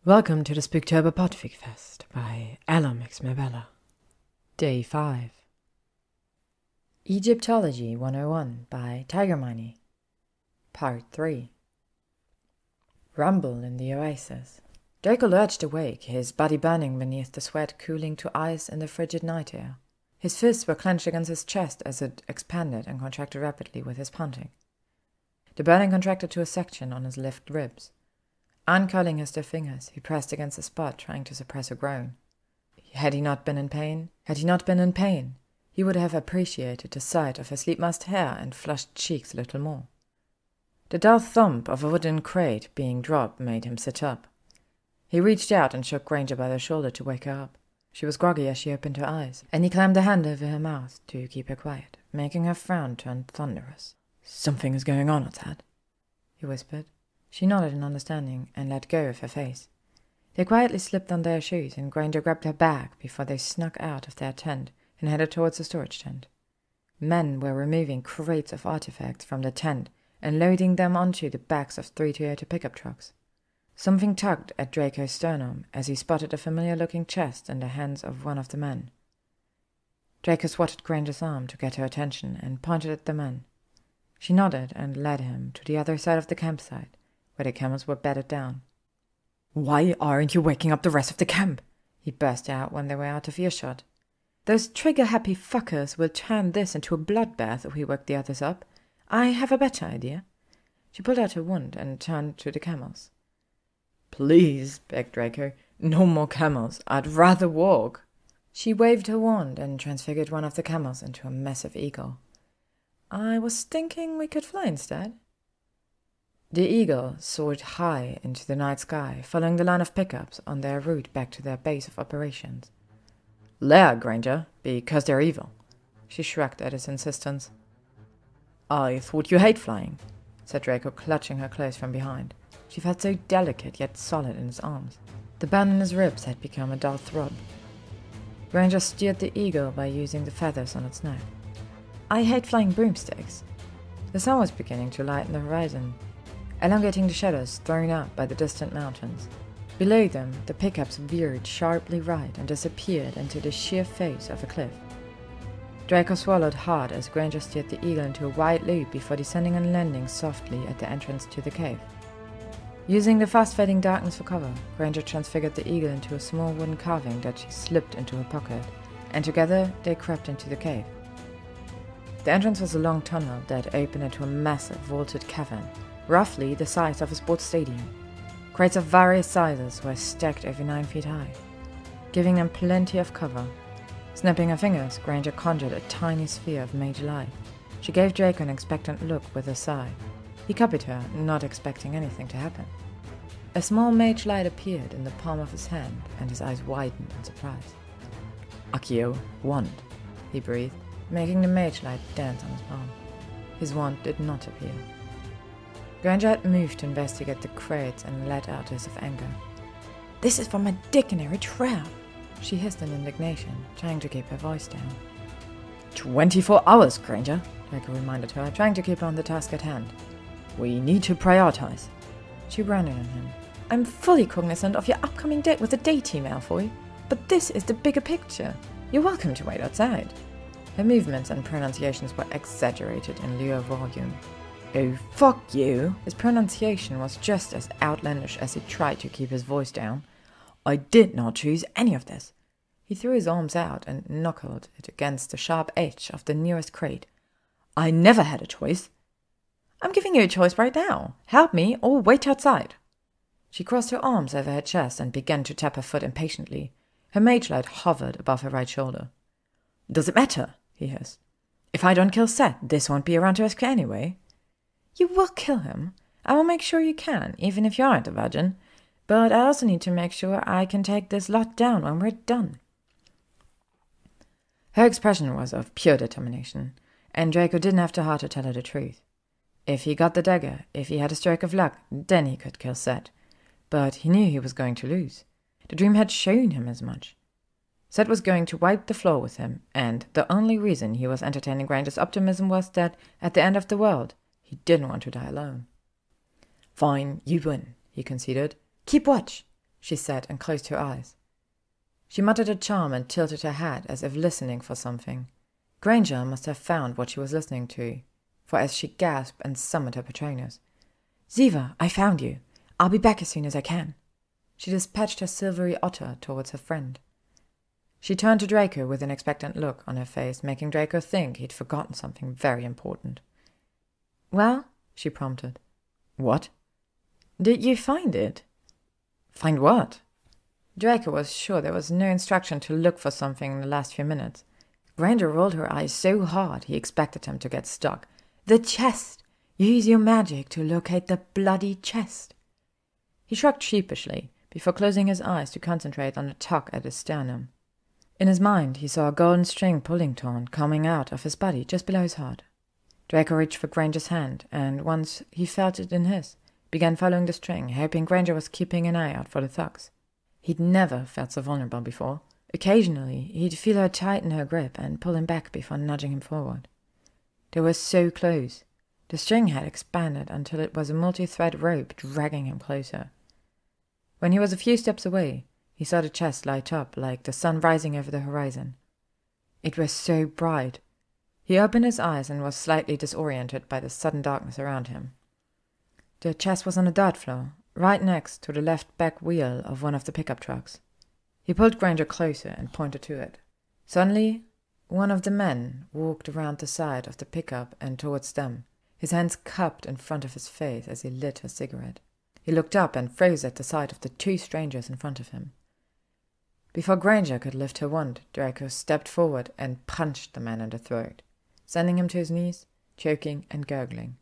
Welcome to the Spooktober Fanfic Fest by Ella Mix Mabella. Day 5. Egyptology101 by Tygermine. Part 3. Rumble in the Oasis. Draco lurched awake, his body burning beneath the sweat cooling to ice in the frigid night air. His fists were clenched against his chest as it expanded and contracted rapidly with his panting. The burning contracted to a section on his left ribs. Uncurling his stiff fingers, he pressed against the spot, trying to suppress a groan. Had he not been in pain, he would have appreciated the sight of his sleep-masked hair and flushed cheeks a little more. The dull thump of a wooden crate being dropped made him sit up. He reached out and shook Granger by the shoulder to wake her up. She was groggy as she opened her eyes, and he clammed a hand over her mouth to keep her quiet, making her frown turn thunderous. "Something is going on outside," he whispered. She nodded in understanding and let go of her face. They quietly slipped on their shoes, and Granger grabbed her bag before they snuck out of their tent and headed towards the storage tent. Men were removing crates of artifacts from the tent and loading them onto the backs of 3 Toyota pickup trucks. Something tugged at Draco's sternum as he spotted a familiar-looking chest in the hands of one of the men. Draco swatted Granger's arm to get her attention and pointed at the men. She nodded and led him to the other side of the campsite, where the camels were bedded down. "Why aren't you waking up the rest of the camp?" he burst out when they were out of earshot. "Those trigger-happy fuckers will turn this into a bloodbath if we wake the others up. I have a better idea." She pulled out her wand and turned to the camels. "Please," begged Draco, "no more camels. I'd rather walk." She waved her wand and transfigured one of the camels into a massive eagle. "I was thinking we could fly instead." The eagle soared high into the night sky, following the line of pickups on their route back to their base of operations. "Lair, Granger, because they're evil." She shrugged at his insistence. "I thought you hate flying," said Draco, clutching her close from behind. She felt so delicate yet solid in his arms. The burn in his ribs had become a dull throb. Granger steered the eagle by using the feathers on its neck. "I hate flying broomsticks." The sun was beginning to lighten the horizon, elongating the shadows thrown out by the distant mountains. Below them, the pickups veered sharply right and disappeared into the sheer face of a cliff. Draco swallowed hard as Granger steered the eagle into a wide loop before descending and landing softly at the entrance to the cave. Using the fast-fading darkness for cover, Granger transfigured the eagle into a small wooden carving that she slipped into her pocket, and together they crept into the cave. The entrance was a long tunnel that opened into a massive vaulted cavern, roughly the size of a sports stadium. Crates of various sizes were stacked over 9 feet high, giving them plenty of cover. Snapping her fingers, Granger conjured a tiny sphere of mage light. She gave Draco an expectant look with a sigh. He copied her, not expecting anything to happen. A small mage light appeared in the palm of his hand, and his eyes widened in surprise. "Accio, wand," he breathed, making the mage light dance on his palm. His wand did not appear. Granger had moved to investigate the crates and let out his of anger. "This is from a dictionary trap," she hissed in indignation, trying to keep her voice down. 24 hours, Granger," Draco reminded her, trying to keep on the task at hand. "We need to prioritize." She rounded on him. "I'm fully cognizant of your upcoming date with the day team, Malfoy, but this is the bigger picture. You're welcome to wait outside." Her movements and pronunciations were exaggerated in lieu of volume. "Oh, fuck you!" His pronunciation was just as outlandish as he tried to keep his voice down. "I did not choose any of this." He threw his arms out and knuckled it against the sharp edge of the nearest crate. "I never had a choice." "I'm giving you a choice right now. Help me or wait outside." She crossed her arms over her chest and began to tap her foot impatiently. Her mage light hovered above her right shoulder. "Does it matter?" he hissed. "If I don't kill Seth, this won't be around to rescue anyway." "You will kill him. I will make sure you can, even if you aren't a virgin. But I also need to make sure I can take this lot down when we're done." Her expression was of pure determination, and Draco didn't have the heart to tell her the truth. If he got the dagger, if he had a stroke of luck, then he could kill Seth. But he knew he was going to lose. The dream had shown him as much. Seth was going to wipe the floor with him, and the only reason he was entertaining Granger's optimism was that, at the end of the world, he didn't want to die alone. "Fine, you win," he conceded. "Keep watch." she said, and closed her eyes. She muttered a charm and tilted her head as if listening for something. Granger must have found what she was listening to, for as she gasped and summoned her Patronus, "Ziva, I found you. I'll be back as soon as I can." She dispatched her silvery otter towards her friend. She turned to Draco with an expectant look on her face, making Draco think he'd forgotten something very important. "Well?" she prompted. "What?" "Did you find it?" "Find what?" Draco was sure there was no instruction to look for something in the last few minutes. Granger rolled her eyes so hard he expected him to get stuck. "The chest! Use your magic to locate the bloody chest." He shrugged sheepishly, before closing his eyes to concentrate on the tug at his sternum. In his mind, he saw a golden string pulling taut coming out of his body just below his heart. Draco reached for Granger's hand, and once he felt it in his, began following the string, hoping Granger was keeping an eye out for the thugs. He'd never felt so vulnerable before. Occasionally, he'd feel her tighten her grip and pull him back before nudging him forward. They were so close. The string had expanded until it was a multi-thread rope dragging him closer. When he was a few steps away, he saw the chest light up like the sun rising over the horizon. It was so bright. He opened his eyes and was slightly disoriented by the sudden darkness around him. The chest was on the dirt floor, right next to the left back wheel of one of the pickup trucks. He pulled Granger closer and pointed to it. Suddenly, one of the men walked around the side of the pickup and towards them, his hands cupped in front of his face as he lit a cigarette. He looked up and froze at the sight of the two strangers in front of him. Before Granger could lift her wand, Draco stepped forward and punched the man in the throat, sending him to his knees, choking and gurgling.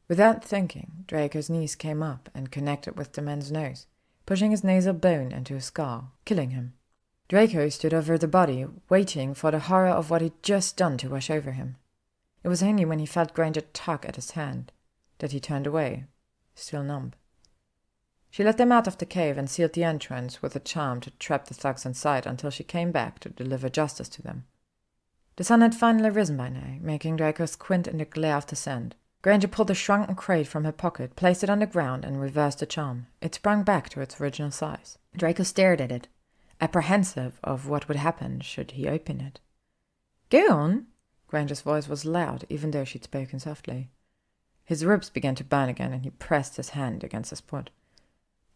Without thinking, Draco's knees came up and connected with the man's nose, pushing his nasal bone into his skull, killing him. Draco stood over the body, waiting for the horror of what he'd just done to wash over him. It was only when he felt Granger tug at his hand that he turned away, still numb. She let them out of the cave and sealed the entrance with a charm to trap the thugs inside until she came back to deliver justice to them. The sun had finally risen by now, making Draco squint in the glare of the sand. Granger pulled the shrunken crate from her pocket, placed it on the ground, and reversed the charm. It sprang back to its original size. Draco stared at it, apprehensive of what would happen should he open it. "Go on!" Granger's voice was loud, even though she'd spoken softly. His ribs began to burn again, and he pressed his hand against the spot.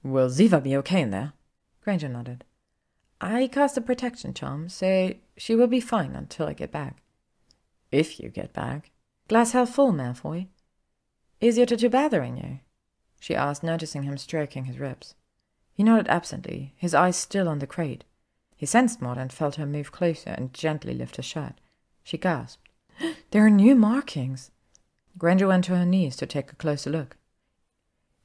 "Will Ziva be okay in there?" Granger nodded. "I cast a protection charm, so she will be fine until I get back." "If you get back." "Glass half full, Malfoy." "Is your tattoo bothering you?" she asked, noticing him stroking his ribs. He nodded absently, his eyes still on the crate. He sensed more and felt her move closer and gently lift his shirt. She gasped. "There are new markings!" Granger went to her knees to take a closer look.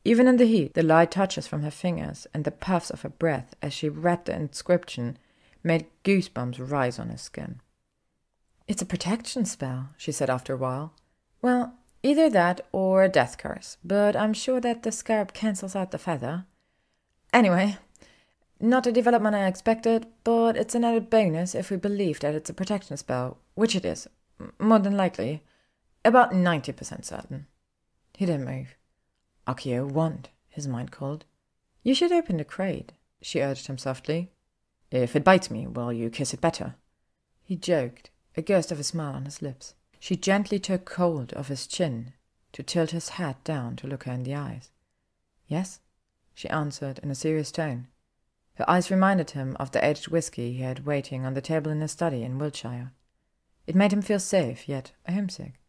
Even in the heat, the light touches from her fingers and the puffs of her breath as she read the inscription made goosebumps rise on his skin. "It's a protection spell," she said after a while. "Well, either that or a death curse, but I'm sure that the scarab cancels out the feather. Anyway, not a development I expected, but it's an added bonus if we believe that it's a protection spell, which it is, more than likely, about 90% certain." He didn't move. "Accio wand," his mind called. "You should open the crate," she urged him softly. "If it bites me, will you kiss it better?" He joked, a ghost of a smile on his lips. She gently took hold of his chin to tilt his head down to look her in the eyes. "Yes," she answered in a serious tone. Her eyes reminded him of the aged whiskey he had waiting on the table in his study in Wiltshire. It made him feel safe, yet homesick.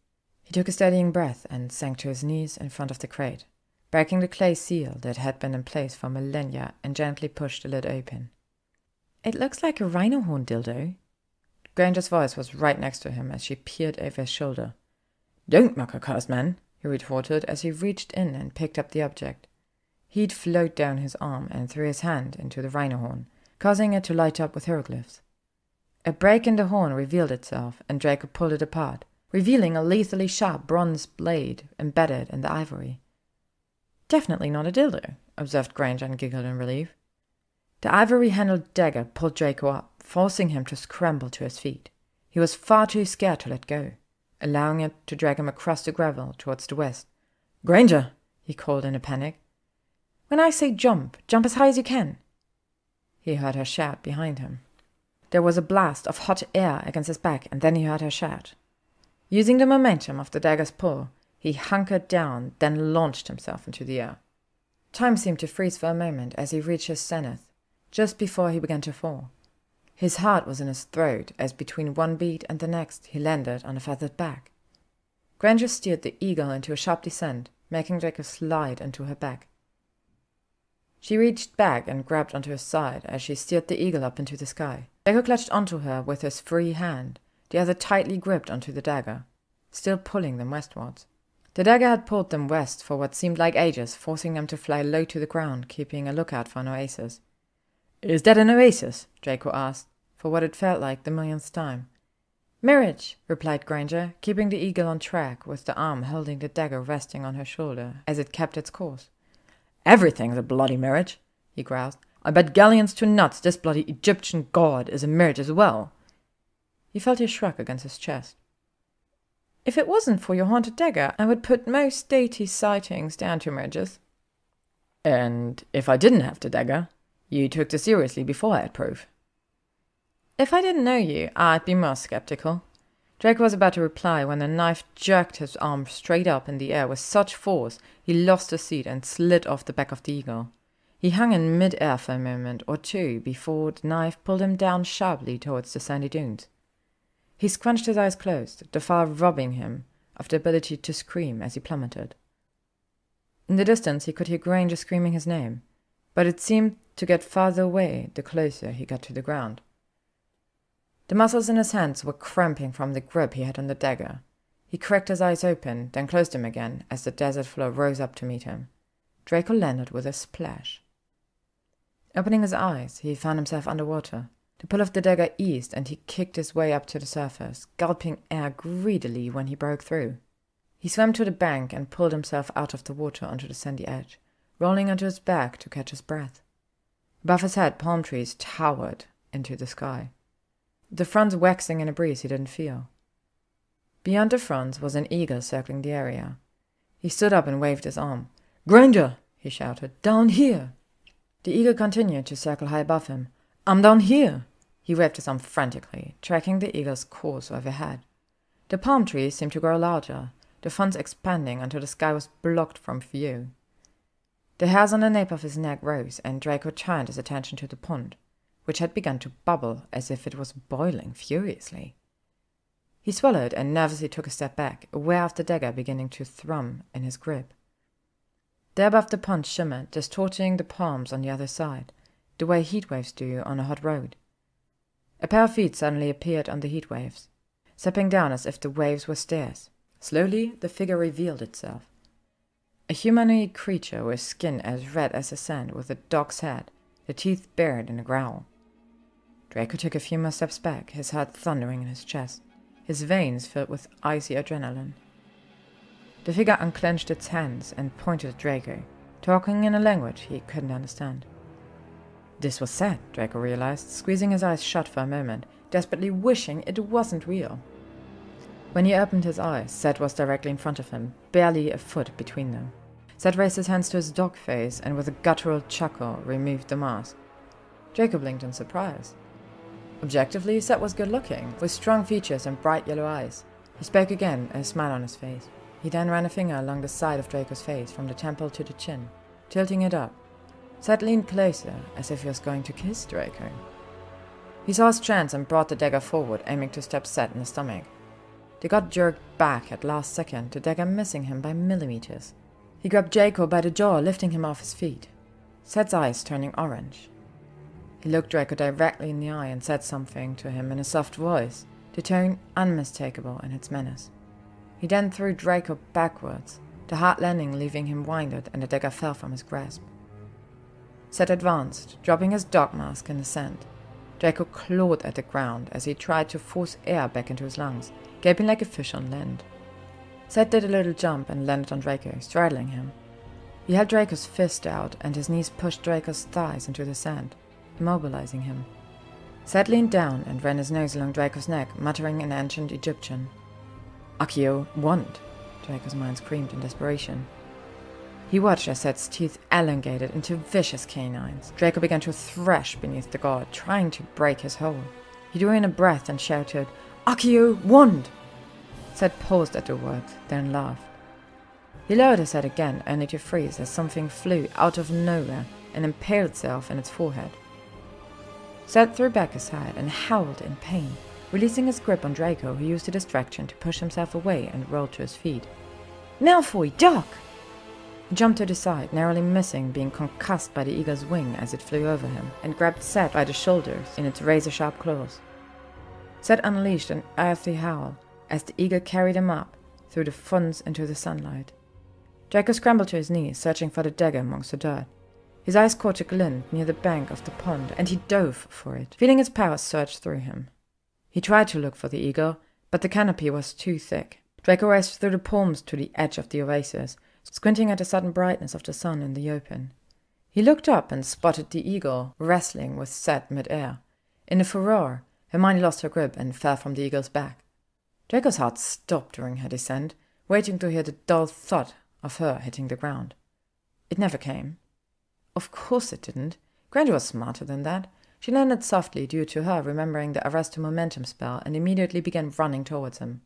He took a steadying breath and sank to his knees in front of the crate, breaking the clay seal that had been in place for millennia, and gently pushed the lid open. "It looks like a rhino horn dildo." Granger's voice was right next to him as she peered over his shoulder. "Don't mock a cursed man," he retorted as he reached in and picked up the object. Heat flowed down his arm and through his hand into the rhino horn, causing it to light up with hieroglyphs. A break in the horn revealed itself, and Draco pulled it apart, revealing a lethally sharp bronze blade embedded in the ivory. "Definitely not a dildo," observed Granger and giggled in relief. The ivory-handled dagger pulled Draco up, forcing him to scramble to his feet. He was far too scared to let go, allowing it to drag him across the gravel towards the west. "Granger!" he called in a panic. When I say jump, jump as high as you can." He heard her shout behind him. There was a blast of hot air against his back, and then he heard her shout. Using the momentum of the dagger's pull, he hunkered down, then launched himself into the air. Time seemed to freeze for a moment as he reached his zenith, just before he began to fall. His heart was in his throat as between one beat and the next he landed on a feathered back. Granger steered the eagle into a sharp descent, making Draco slide into her back. She reached back and grabbed onto his side as she steered the eagle up into the sky. Draco clutched onto her with his free hand, the other tightly gripped onto the dagger, still pulling them westwards. The dagger had pulled them west for what seemed like ages, forcing them to fly low to the ground, keeping a lookout for an oasis. "Is that an oasis?" Draco asked, for what it felt like the millionth time. "Mirage," replied Granger, keeping the eagle on track, with the arm holding the dagger resting on her shoulder as it kept its course. "Everything's a bloody mirage," he growled. "I bet galleons to nuts this bloody Egyptian god is a mirage as well." He felt a shrug against his chest. "If it wasn't for your haunted dagger, I would put most deity sightings down to mirages." "And if I didn't have the dagger, you took this seriously before I had proof." "If I didn't know you, I'd be more skeptical." Draco was about to reply when the knife jerked his arm straight up in the air with such force he lost his seat and slid off the back of the eagle. He hung in mid-air for a moment or two before the knife pulled him down sharply towards the sandy dunes. He scrunched his eyes closed, the fire robbing him of the ability to scream as he plummeted. In the distance he could hear Granger screaming his name, but it seemed to get farther away the closer he got to the ground. The muscles in his hands were cramping from the grip he had on the dagger. He cracked his eyes open, then closed them again as the desert floor rose up to meet him. Draco landed with a splash. Opening his eyes, he found himself underwater. The pull of the dagger eased, and he kicked his way up to the surface, gulping air greedily when he broke through. He swam to the bank and pulled himself out of the water onto the sandy edge, rolling onto his back to catch his breath. Above his head, palm trees towered into the sky, the fronds waxing in a breeze he didn't feel. Beyond the fronds was an eagle circling the area. He stood up and waved his arm. "Granger!" he shouted. "Down here!" The eagle continued to circle high above him. "I'm down here!" He waved his arm frantically, tracking the eagle's course overhead. The palm trees seemed to grow larger, the fronds expanding until the sky was blocked from view. The hairs on the nape of his neck rose, and Draco turned his attention to the pond, which had begun to bubble as if it was boiling furiously. He swallowed and nervously took a step back, aware of the dagger beginning to thrum in his grip. There above the pond shimmered, distorting the palms on the other side, the way heat waves do on a hot road. A pair of feet suddenly appeared on the heat waves, stepping down as if the waves were stairs. Slowly, the figure revealed itself. A humanoid creature with skin as red as the sand, with a dog's head, the teeth bared in a growl. Draco took a few more steps back, his heart thundering in his chest, his veins filled with icy adrenaline. The figure unclenched its hands and pointed at Draco, talking in a language he couldn't understand. This was sad, Draco realized, squeezing his eyes shut for a moment, desperately wishing it wasn't real. When he opened his eyes, Seth was directly in front of him, barely a foot between them. Seth raised his hands to his dog face and with a guttural chuckle removed the mask. Draco blinked in surprise. Objectively, Seth was good-looking, with strong features and bright yellow eyes. He spoke again, a smile on his face. He then ran a finger along the side of Draco's face, from the temple to the chin, tilting it up. Seth leaned closer, as if he was going to kiss Draco. He saw his chance and brought the dagger forward, aiming to stab Seth in the stomach. They got jerked back at last second, the dagger missing him by millimeters. He grabbed Draco by the jaw, lifting him off his feet. Seth's eyes turning orange. He looked Draco directly in the eye and said something to him in a soft voice, the tone unmistakable in its menace. He then threw Draco backwards, the hard landing leaving him winded, and the dagger fell from his grasp. Seth advanced, dropping his dog mask in the sand. Draco clawed at the ground as he tried to force air back into his lungs, gaping like a fish on land. Seth did a little jump and landed on Draco, straddling him. He held Draco's fist out, and his knees pushed Draco's thighs into the sand, immobilizing him. Seth leaned down and ran his nose along Draco's neck, muttering in ancient Egyptian. "Accio want," Draco's mind screamed in desperation. He watched as Set's teeth elongated into vicious canines. Draco began to thrash beneath the god, trying to break his hold. He drew in a breath and shouted, "Accio, wand!" Set paused at the words, then laughed. He lowered his head again, only to freeze as something flew out of nowhere and impaled itself in its forehead. Set threw back his head and howled in pain, releasing his grip on Draco, who used the distraction to push himself away and rolled to his feet. "Malfoy, duck!" He jumped to the side, narrowly missing being concussed by the eagle's wing as it flew over him, and grabbed Set by the shoulders in its razor-sharp claws. Set unleashed an earthly howl as the eagle carried him up through the funds into the sunlight. Draco scrambled to his knees, searching for the dagger amongst the dirt. His eyes caught a glint near the bank of the pond, and he dove for it, feeling its power surge through him. He tried to look for the eagle, but the canopy was too thick. Draco raced through the palms to the edge of the oasis, squinting at the sudden brightness of the sun in the open. He looked up and spotted the eagle wrestling with Set mid-air. In the furore, Hermione lost her grip and fell from the eagle's back. Draco's heart stopped during her descent, waiting to hear the dull thud of her hitting the ground. It never came. Of course it didn't. Granger was smarter than that. She landed softly due to her remembering the arrest to momentum spell and immediately began running towards him.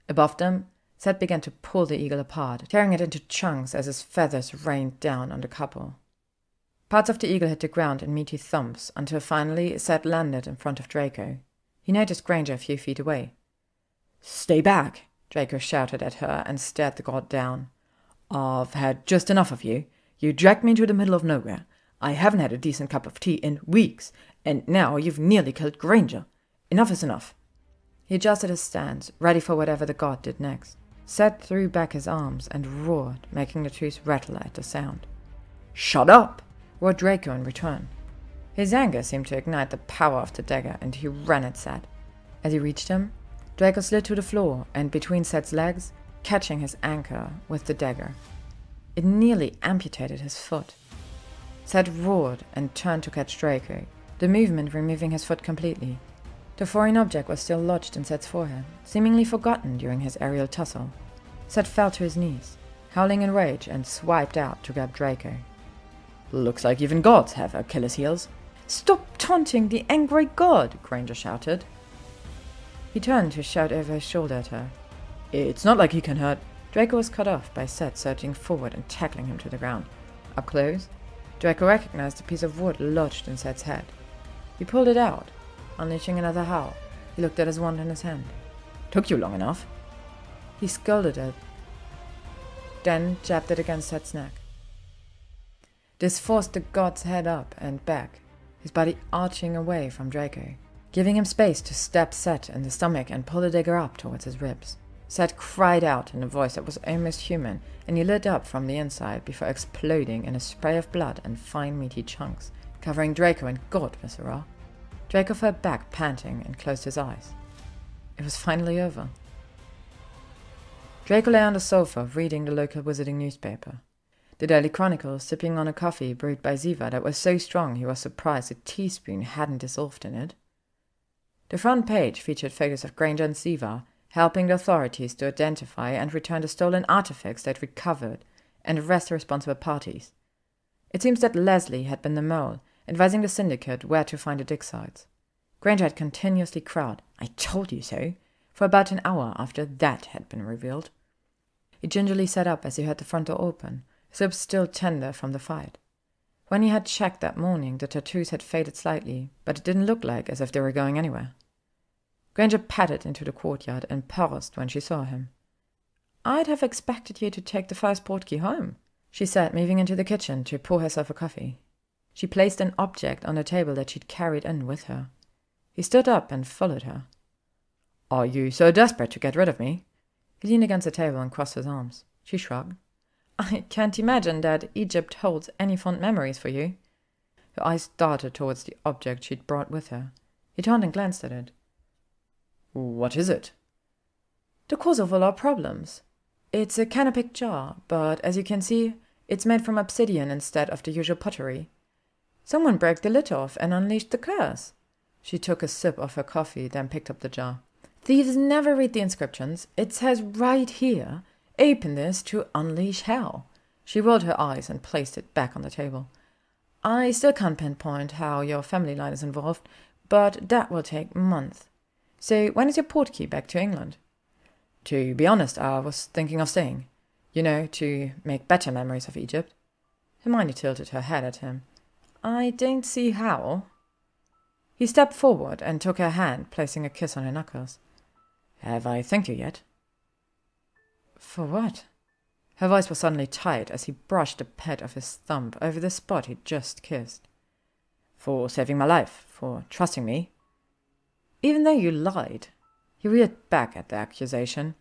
Above them, Set began to pull the eagle apart, tearing it into chunks as his feathers rained down on the couple. Parts of the eagle hit the ground in meaty thumps until finally Set landed in front of Draco. He noticed Granger a few feet away. "Stay back!" Draco shouted at her and stared the god down. "I've had just enough of you. You dragged me to the middle of nowhere. I haven't had a decent cup of tea in weeks, and now you've nearly killed Granger. Enough is enough." He adjusted his stance, ready for whatever the god did next. Set threw back his arms and roared, making the trees rattle at the sound. "Shut up!" roared Draco in return. His anger seemed to ignite the power of the dagger, and he ran at Set. As he reached him, Draco slid to the floor and between Set's legs, catching his anchor with the dagger. It nearly amputated his foot. Set roared and turned to catch Draco, the movement removing his foot completely. The foreign object was still lodged in Set's forehead, seemingly forgotten during his aerial tussle. Set fell to his knees, howling in rage, and swiped out to grab Draco. "Looks like even gods have Achilles' heels." "Stop taunting the angry god!" Granger shouted. He turned to shout over his shoulder at her. "It's not like he can hurt." Draco was cut off by Set surging forward and tackling him to the ground. Up close, Draco recognized a piece of wood lodged in Set's head. He pulled it out, unleashing another howl. He looked at his wand in his hand. "Took you long enough." He scolded it, then jabbed it against Set's neck. This forced the god's head up and back, his body arching away from Draco, giving him space to stab Set in the stomach and pull the dagger up towards his ribs. Set cried out in a voice that was almost human, and he lit up from the inside before exploding in a spray of blood and fine meaty chunks, covering Draco and god viscera. Draco fell back panting and closed his eyes. It was finally over. Draco lay on the sofa reading the local wizarding newspaper. The Daily Chronicle, sipping on a coffee brewed by Ziva that was so strong he was surprised a teaspoon hadn't dissolved in it. The front page featured photos of Granger and Ziva helping the authorities to identify and return the stolen artifacts they'd recovered and arrest the responsible parties. It seems that Leslie had been the mole, advising the syndicate where to find the dig sites. Granger had continuously cried, "I told you so," for about an hour after that had been revealed. He gingerly sat up as he heard the front door open, his lips still tender from the fight. When he had checked that morning, the tattoos had faded slightly, but it didn't look like as if they were going anywhere. Granger padded into the courtyard and paused when she saw him. "I'd have expected you to take the first portkey home," she said, moving into the kitchen to pour herself a coffee. She placed an object on the table that she'd carried in with her. He stood up and followed her. "Are you so desperate to get rid of me?" He leaned against the table and crossed his arms. She shrugged. "I can't imagine that Egypt holds any fond memories for you." Her eyes darted towards the object she'd brought with her. He turned and glanced at it. "What is it?" "The cause of all our problems. It's a canopic jar, but as you can see, it's made from obsidian instead of the usual pottery. Someone broke the lid off and unleashed the curse." She took a sip of her coffee, then picked up the jar. "Thieves never read the inscriptions. It says right here, 'Open this to unleash hell.' She rolled her eyes and placed it back on the table. I still can't pinpoint how your family line is involved, but that will take months. So when is your portkey back to England? To be honest, I was thinking of staying. You know, to make better memories of Egypt. Hermione tilted her head at him. I don't see how. He stepped forward and took her hand, placing a kiss on her knuckles. Have I thanked you yet? For what? Her voice was suddenly tight as he brushed the pad of his thumb over the spot he'd just kissed. For saving my life, for trusting me. Even though you lied. He reared back at the accusation.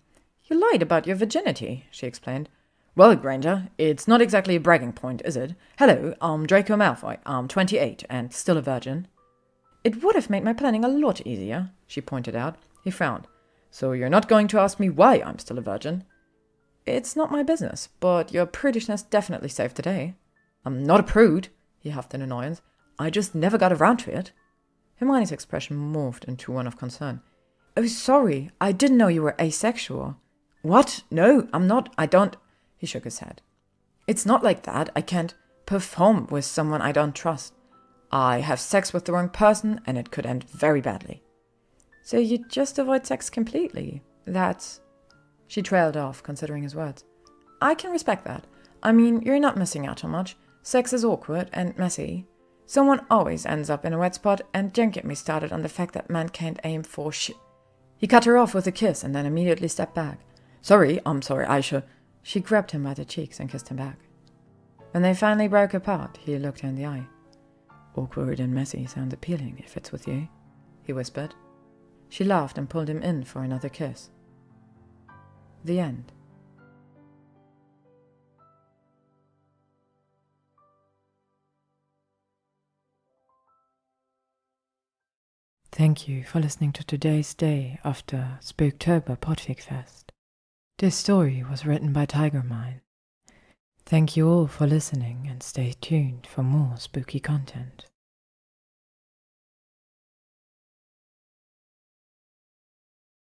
You lied about your virginity, she explained. Well, Granger, it's not exactly a bragging point, is it? Hello, I'm Draco Malfoy. I'm 28 and still a virgin. It would have made my planning a lot easier, she pointed out. He frowned. So you're not going to ask me why I'm still a virgin? It's not my business, but your prudishness definitely saved the day. I'm not a prude, he huffed in annoyance. I just never got around to it. Hermione's expression morphed into one of concern. Oh, sorry, I didn't know you were asexual. What? No, I'm not. I don't. He shook his head. It's not like that. I can't perform with someone I don't trust. I have sex with the wrong person, and it could end very badly. So you just avoid sex completely? That's... She trailed off, considering his words. I can respect that. I mean, you're not missing out on much. Sex is awkward and messy. Someone always ends up in a wet spot, and don't get me started on the fact that men can't aim for shit. He cut her off with a kiss and then immediately stepped back. I'm sorry, Aisha. She grabbed him by the cheeks and kissed him back. When they finally broke apart, he looked her in the eye. Awkward and messy sound appealing if it's with you, he whispered. She laughed and pulled him in for another kiss. The end. Thank you for listening to today's day after Spooktober Fanfic Fest. This story was written by Tygermine. Thank you all for listening and stay tuned for more spooky content.